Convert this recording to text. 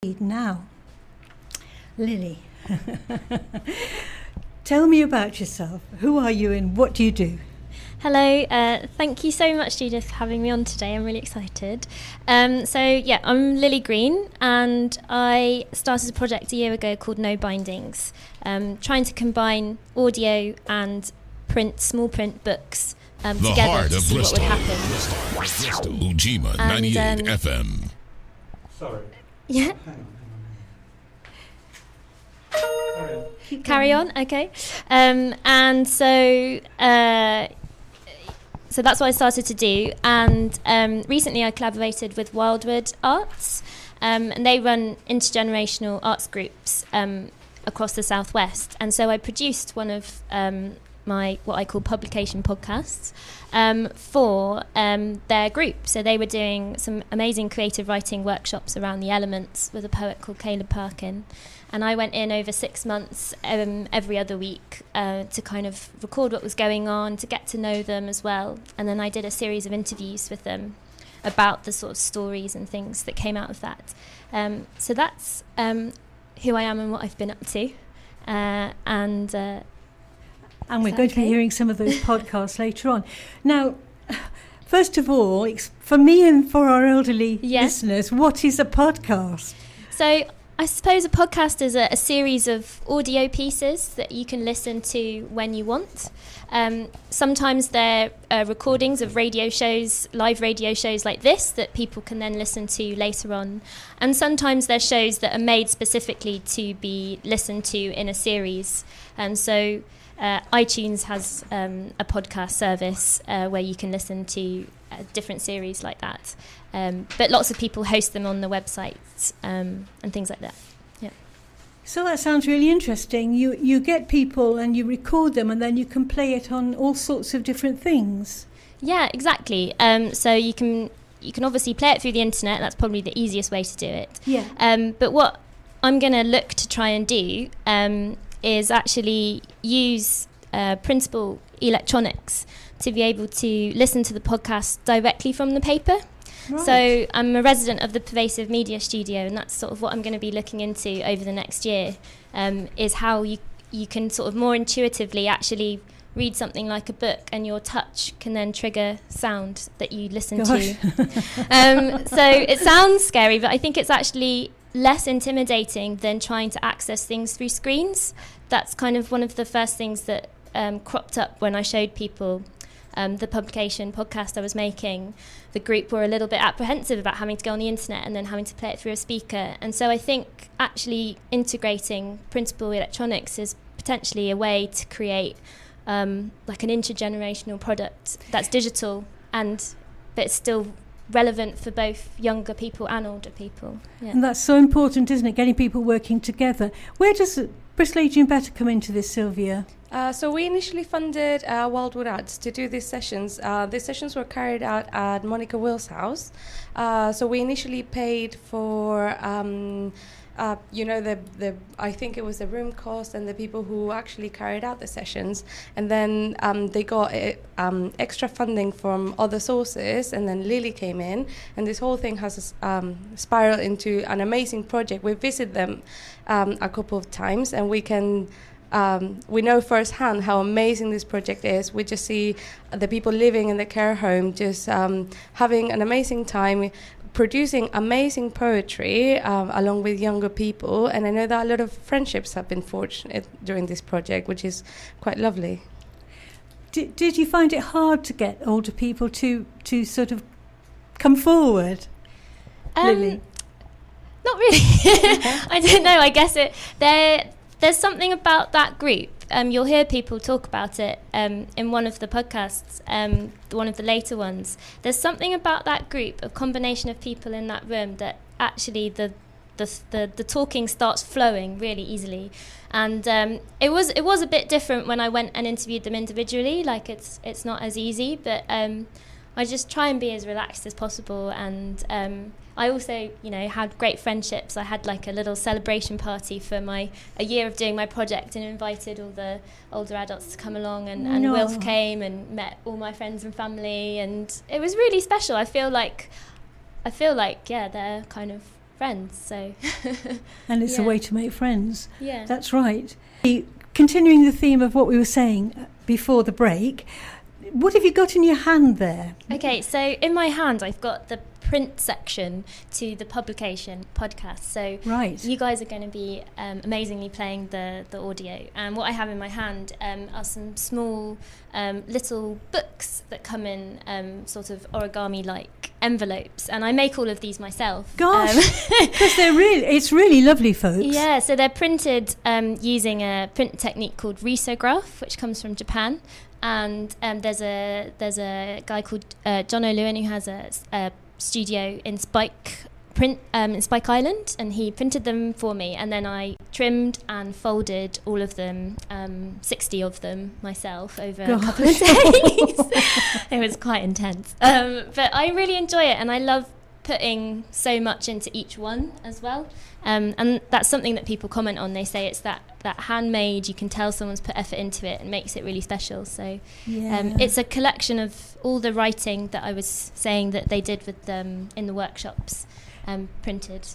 Now, Lily, tell me about yourself. Who are you and what do you do? Hello, thank you so much, Judith, for having me on today. I'm really excited. I'm Lily Green, and I started a project a year ago called No Bindings, trying to combine audio and small print books together to see what would happen. Ujima 98 FM. Sorry. Yeah. Carry on, okay. So that's what I started to do. And recently I collaborated with Wyldwood Arts, and they run intergenerational arts groups across the southwest. And so I produced one of my what I call publication podcasts for their group. So they were doing some amazing creative writing workshops around the elements with a poet called Caleb Perkin. And I went in over 6 months every other week to kind of record what was going on, to get to know them as well. And then I did a series of interviews with them about the sort of stories and things that came out of that. So that's who I am and what I've been up to. And we're going to be hearing some of those podcasts later on. Now, first of all, for me and for our elderly listeners, what is a podcast? So I suppose a podcast is a series of audio pieces that you can listen to when you want. Sometimes they're recordings of radio shows, live radio shows like this, that people can then listen to later on. And sometimes they're shows that are made specifically to be listened to in a series. So iTunes has a podcast service where you can listen to different series like that. But lots of people host them on the websites and things like that. Yeah. So that sounds really interesting. You get people and you record them and then you can play it on all sorts of different things. Yeah, exactly. So you can obviously play it through the internet. That's probably the easiest way to do it. Yeah. But what I'm going to look to try and do is actually use printable electronics to be able to listen to the podcast directly from the paper. Right. So I'm a resident of the Pervasive Media Studio, and that's sort of what I'm going to be looking into over the next year, is how you can sort of more intuitively actually read something like a book, and your touch can then trigger sound that you listen to. So it sounds scary, but I think it's actually less intimidating than trying to access things through screens. That's kind of one of the first things that cropped up when I showed people the publication podcast I was making. The group were a little bit apprehensive about having to go on the internet and then having to play it through a speaker. And so I think actually integrating printable electronics is potentially a way to create like an intergenerational product that's digital but it's still relevant for both younger people and older people. Yeah. And that's so important, isn't it? Getting people working together. Where does Bristol Aging Better come into this, Sylvia? So we initially funded Wyldwood Arts to do these sessions. These sessions were carried out at Monica Will's house. So we initially paid for I think it was the room cost and the people who actually carried out the sessions, and then they got extra funding from other sources, and then Lily came in, and this whole thing has spiraled into an amazing project. We visited them a couple of times, and we know firsthand how amazing this project is. We just see the people living in the care home just having an amazing time, producing amazing poetry along with younger people, and I know that a lot of friendships have been forged during this project, which is quite lovely. Did you find it hard to get older people to sort of come forward, Lily? Not really. I don't know. I guess there's something about that group. You'll hear people talk about it in one of the podcasts, one of the later ones. There's something about that group, a combination of people in that room, that actually the talking starts flowing really easily. And it was a bit different when I went and interviewed them individually. Like it's not as easy, but I just try and be as relaxed as possible. And I also, had great friendships. I had like a little celebration party for a year of doing my project, and invited all the older adults to come along, and Wilf came and met all my friends and family, and it was really special. I feel like they're kind of friends. So, and it's a way to make friends. Yeah, that's right. Continuing the theme of what we were saying before the break, what have you got in your hand there? Okay, so in my hand I've got the print section to the publication podcast. So you guys are going to be amazingly playing the audio. And what I have in my hand are some small little books that come in sort of origami-like envelopes. And I make all of these myself. Gosh, because it's really lovely, folks. Yeah, so they're printed using a print technique called risograph, which comes from Japan. And there's a guy called John O'Lewin who has a studio in Spike Island, and he printed them for me, and then I trimmed and folded all of them, 60 of them myself over a couple of days. It was quite intense, but I really enjoy it, and I love putting so much into each one as well, and that's something that people comment on. They say it's that handmade, you can tell someone's put effort into it and makes it really special. So it's a collection of all the writing that I was saying that they did with them in the workshops, printed.